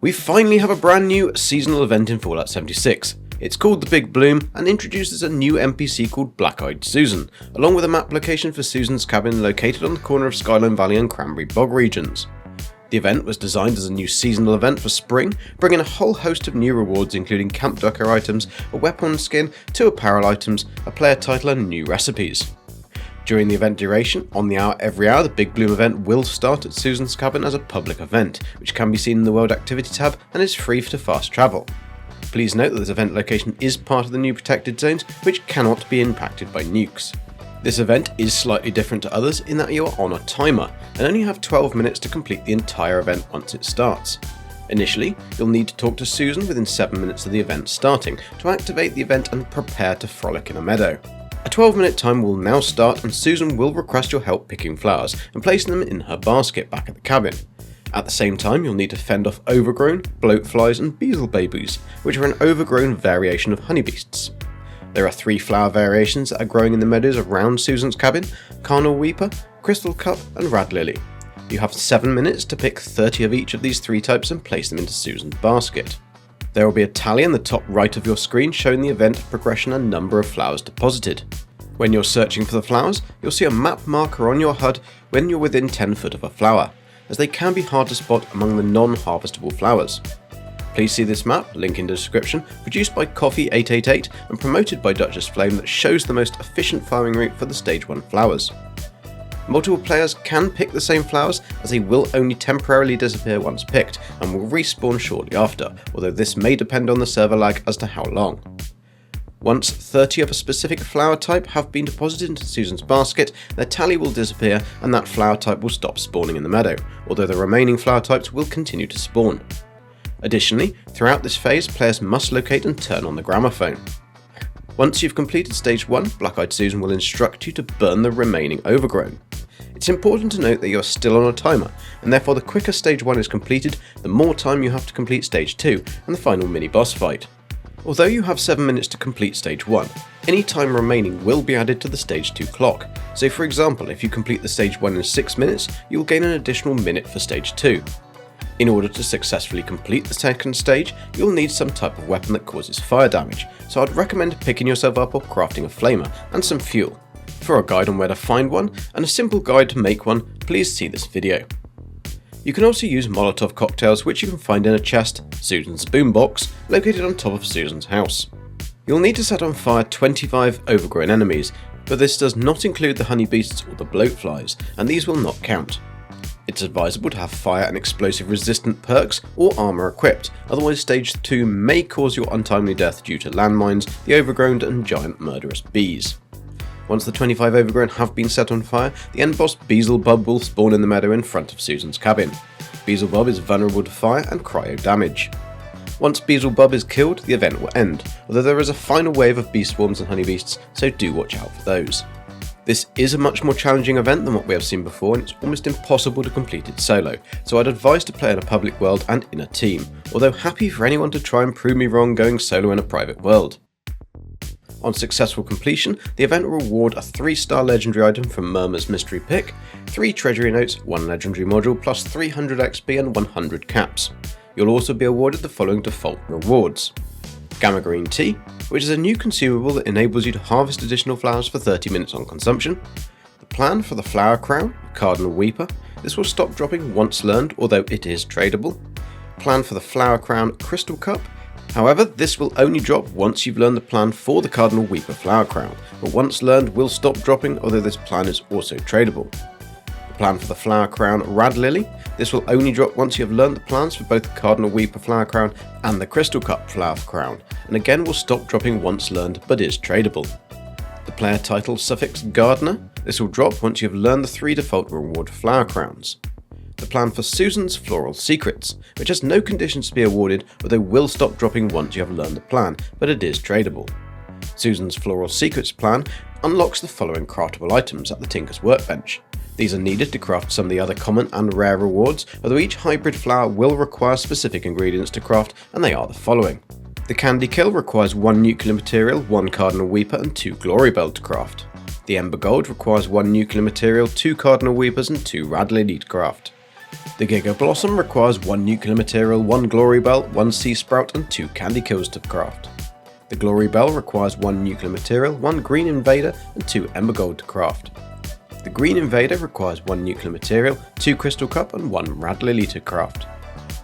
We finally have a brand new seasonal event in Fallout 76. It's called the Big Bloom and introduces a new NPC called Black-Eyed Susan, along with a map location for Susan's cabin located on the corner of Skyline Valley and Cranberry Bog regions. The event was designed as a new seasonal event for spring, bringing a whole host of new rewards including Camp Ducker items, a weapon skin, 2 apparel items, a player title and new recipes. During the event duration, on the hour every hour, the Big Bloom event will start at Susan's cabin as a public event, which can be seen in the World Activity tab and is free to fast travel. Please note that this event location is part of the new protected zones, which cannot be impacted by nukes. This event is slightly different to others in that you are on a timer, and only have 12 minutes to complete the entire event once it starts. Initially, you'll need to talk to Susan within 7 minutes of the event starting to activate the event and prepare to frolic in a meadow. A 12-minute time will now start and Susan will request your help picking flowers and placing them in her basket back at the cabin. At the same time, you'll need to fend off overgrown, bloatflies and beetle babies, which are an overgrown variation of honeybeasts. There are 3 flower variations that are growing in the meadows around Susan's cabin: Carnal Weeper, Crystal Cup and Rad Lily. You have 7 minutes to pick 30 of each of these 3 types and place them into Susan's basket. There will be a tally in the top right of your screen showing the event progression and number of flowers deposited. When you're searching for the flowers, you'll see a map marker on your HUD when you're within 10 foot of a flower, as they can be hard to spot among the non-harvestable flowers. Please see this map, link in the description, produced by Coffee888 and promoted by Duchess Flame, that shows the most efficient farming route for the Stage 1 flowers. Multiple players can pick the same flowers, as they will only temporarily disappear once picked and will respawn shortly after, although this may depend on the server lag as to how long. Once 30 of a specific flower type have been deposited into Susan's basket, their tally will disappear and that flower type will stop spawning in the meadow, although the remaining flower types will continue to spawn. Additionally, throughout this phase, players must locate and turn on the gramophone. Once you've completed Stage 1, Black-Eyed Susan will instruct you to burn the remaining overgrown. It's important to note that you are still on a timer, and therefore the quicker Stage 1 is completed, the more time you have to complete Stage 2 and the final mini-boss fight. Although you have 7 minutes to complete Stage 1, any time remaining will be added to the Stage 2 clock, so for example, if you complete the Stage 1 in 6 minutes, you will gain an additional minute for Stage 2. In order to successfully complete the second stage, you'll need some type of weapon that causes fire damage, so I'd recommend picking yourself up or crafting a flamer and some fuel. For a guide on where to find one and a simple guide to make one, please see this video. You can also use Molotov cocktails, which you can find in a chest, Susan's boombox, located on top of Susan's house. You'll need to set on fire 25 overgrown enemies, but this does not include the honeybeasts or the bloatflies, and these will not count. It's advisable to have fire and explosive resistant perks or armour equipped, otherwise Stage 2 may cause your untimely death due to landmines, the overgrown and giant murderous bees. Once the 25 overgrown have been set on fire, the end boss Beelzebub will spawn in the meadow in front of Susan's cabin. Beelzebub is vulnerable to fire and cryo damage. Once Beelzebub is killed, the event will end, although there is a final wave of bee swarms and honeybeasts, so do watch out for those. This is a much more challenging event than what we have seen before, and it's almost impossible to complete it solo, so I'd advise to play in a public world and in a team, although happy for anyone to try and prove me wrong going solo in a private world. On successful completion, the event will reward a 3-star legendary item from Murmur's mystery pick, 3 treasury notes, 1 legendary module, plus 300 XP and 100 caps. You'll also be awarded the following default rewards: Gamma Green Tea, which is a new consumable that enables you to harvest additional flowers for 30 minutes on consumption. The plan for the Flower Crown, Cardinal Weeper. This will stop dropping once learned, although it is tradable. Plan for the Flower Crown Crystal Cup. However, this will only drop once you've learned the plan for the Cardinal Weeper Flower Crown, but once learned will stop dropping, although this plan is also tradable. The plan for the Flower Crown Rad Lily. This will only drop once you have learned the plans for both the Cardinal Weeper Flower Crown and the Crystal Cup Flower Crown, and again will stop dropping once learned but is tradable. The player title suffix Gardener. This will drop once you have learned the 3 default reward Flower Crowns. The plan for Susan's Floral Secrets, which has no conditions to be awarded, although will stop dropping once you have learned the plan, but it is tradable. Susan's Floral Secrets plan unlocks the following craftable items at the Tinker's Workbench. These are needed to craft some of the other common and rare rewards, although each hybrid flower will require specific ingredients to craft, and they are the following. The Candy Kill requires 1 nuclear material, 1 Cardinal Weeper and 2 Glory Bell to craft. The Ember Gold requires 1 nuclear material, 2 Cardinal Weepers and 2 Rad Lily to craft. The Giga Blossom requires 1 nuclear material, 1 glory bell, 1 sea sprout and 2 candy kills to craft. The glory bell requires 1 nuclear material, 1 green invader and 2 ember gold to craft. The green invader requires 1 nuclear material, 2 crystal cup and 1 rad lily to craft.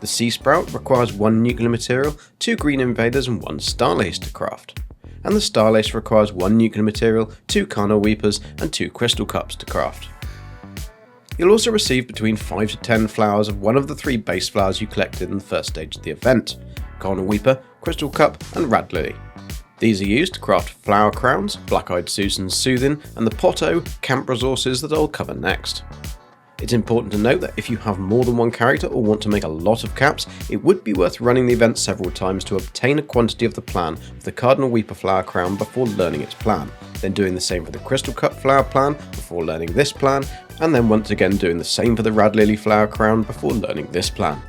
The sea sprout requires 1 nuclear material, 2 green invaders and 1 star lace to craft. And the star lace requires 1 nuclear material, 2 carnal weepers and 2 crystal cups to craft. You'll also receive between 5 to 10 flowers of one of the 3 base flowers you collected in the first stage of the event: carnal weeper, crystal cup and rad lily. These are used to craft flower crowns, Black-Eyed Susan's Soothing and the Potto camp resources that I'll cover next. It's important to note that if you have more than one character or want to make a lot of caps, it would be worth running the event several times to obtain a quantity of the plan of the Cardinal Weeper flower crown before learning its plan, then doing the same for the Crystal Cup flower plan before learning this plan, and then once again doing the same for the Rad Lily flower crown before learning this plan.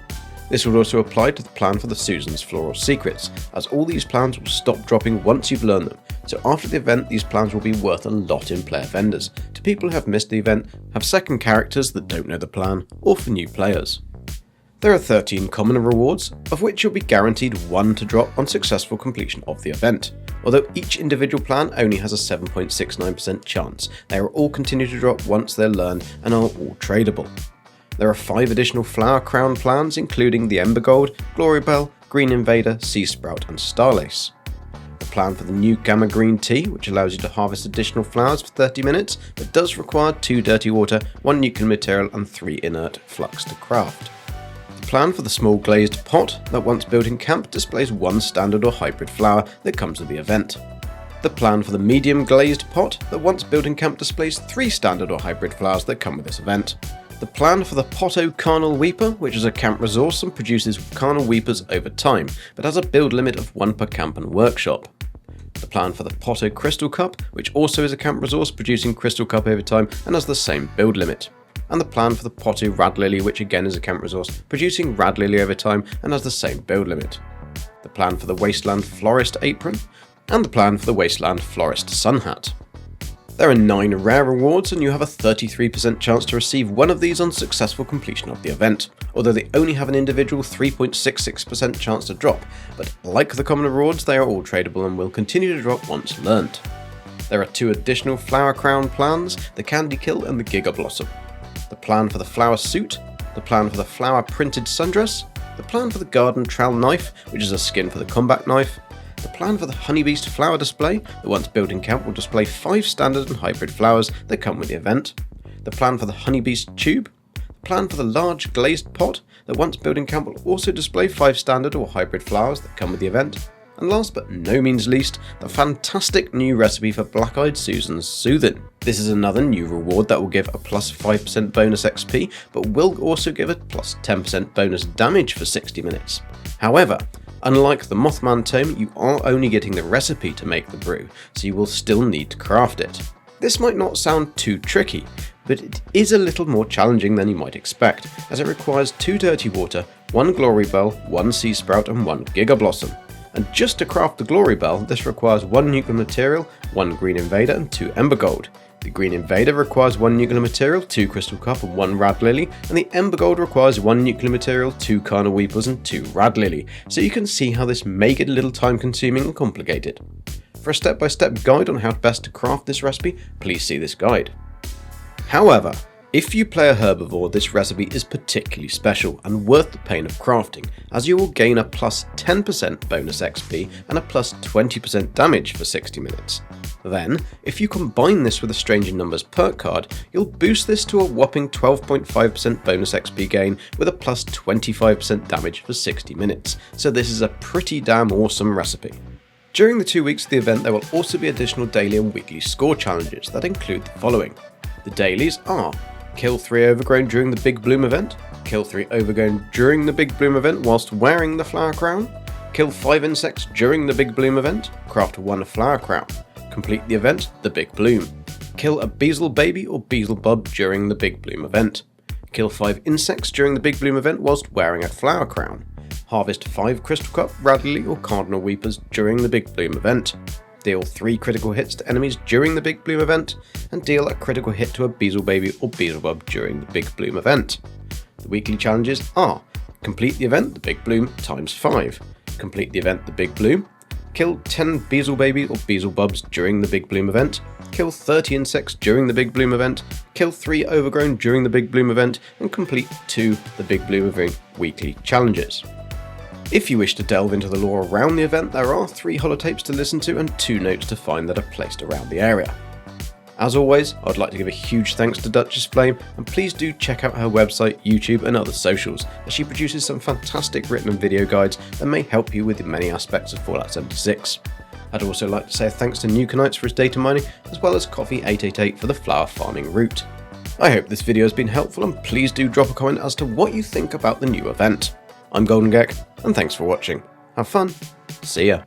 This would also apply to the plan for the Susan's Floral Secrets, as all these plans will stop dropping once you've learned them, so after the event these plans will be worth a lot in player vendors, to people who have missed the event, have second characters that don't know the plan, or for new players. There are 13 common rewards, of which you'll be guaranteed 1 to drop on successful completion of the event. Although each individual plan only has a 7.69% chance, they will all continue to drop once they're learned and are all tradable. There are 5 additional flower crown plans, including the Ember Gold, Glory Bell, Green Invader, Sea Sprout and Star Lace. The plan for the new Gamma Green Tea, which allows you to harvest additional flowers for 30 minutes, but does require 2 dirty water, 1 nuclear material and 3 inert flux to craft. The plan for the small glazed pot that once built in camp displays 1 standard or hybrid flower that comes with the event. The plan for the medium glazed pot that once built in camp displays 3 standard or hybrid flowers that come with this event. The plan for the Potto Carnal Weeper, which is a camp resource and produces carnal weepers over time, but has a build limit of 1 per camp and workshop. The plan for the Potto Crystal Cup, which also is a camp resource producing Crystal Cup over time and has the same build limit. And the plan for the Potto Rad Lily, which again is a camp resource producing Rad Lily over time and has the same build limit. The plan for the Wasteland Florist Apron, and the plan for the Wasteland Florist Sun Hat. There are 9 rare rewards and you have a 33% chance to receive one of these on successful completion of the event, although they only have an individual 3.66% chance to drop, but like the common rewards they are all tradable and will continue to drop once learnt. There are 2 additional flower crown plans, the Candy Kill and the Giga Blossom. The plan for the flower suit, the plan for the flower printed sundress, the plan for the garden trowel knife, which is a skin for the combat knife, the plan for the Honeybeast flower display, that once built in camp will display 5 standard and hybrid flowers that come with the event, the plan for the Honeybeast tube, the plan for the large glazed pot, that once built in camp will also display 5 standard or hybrid flowers that come with the event, and last but no means least, the fantastic new recipe for Black-Eyed Susan's Soothing. This is another new reward that will give a plus 5% bonus XP, but will also give a plus 10% bonus damage for 60 minutes. However, unlike the Mothman Tome, you are only getting the recipe to make the brew, so you will still need to craft it. This might not sound too tricky, but it is a little more challenging than you might expect, as it requires 2 dirty water, 1 glory bell, 1 sea sprout and 1 giga blossom. And just to craft the glory bell, this requires 1 nuclear material, 1 green invader and 2 ember gold. The green invader requires 1 nuclear material, 2 crystal cup and 1 rad lily, and the ember gold requires 1 nuclear material, 2 carnal weepers and 2 rad lily, so you can see how this may get a little time consuming and complicated. For a step-by-step guide on how best to craft this recipe, please see this guide. However, if you play a herbivore, this recipe is particularly special and worth the pain of crafting, as you will gain a plus 10% bonus XP and a plus 20% damage for 60 minutes. Then, if you combine this with a Stranger Numbers perk card, you'll boost this to a whopping 12.5% bonus XP gain with a plus 25% damage for 60 minutes, so this is a pretty damn awesome recipe. During the 2 weeks of the event there will also be additional daily and weekly score challenges that include the following. The dailies are: kill 3 Overgrown during the Big Bloom event, kill 3 Overgrown during the Big Bloom event whilst wearing the flower crown, kill 5 insects during the Big Bloom event, craft 1 flower crown, complete the event, the Big Bloom, kill a Beezle baby or Beezlebub during the Big Bloom event, kill 5 insects during the Big Bloom event whilst wearing a flower crown, harvest 5 Crystal Cup, Rad Lily or Cardinal Weepers during the Big Bloom event, deal 3 critical hits to enemies during the Big Bloom event, and deal a critical hit to a Beezle baby or Beezlebub during the Big Bloom event. The weekly challenges are: complete the event, the Big Bloom, times 5. Complete the event, the Big Bloom. Kill 10 Beezle babies or Beezle bubs during the Big Bloom event. Kill 30 insects during the Big Bloom event. Kill 3 Overgrown during the Big Bloom event. And complete 2 the Big Bloom event weekly challenges. If you wish to delve into the lore around the event, there are 3 holotapes to listen to and 2 notes to find that are placed around the area. As always, I'd like to give a huge thanks to Duchess Flame, and please do check out her website, YouTube and other socials, as she produces some fantastic written and video guides that may help you with many aspects of Fallout 76. I'd also like to say thanks to Nukenites for his data mining, as well as Coffee888 for the flower farming route. I hope this video has been helpful, and please do drop a comment as to what you think about the new event. I'm Golden Gek, and thanks for watching. Have fun. See ya.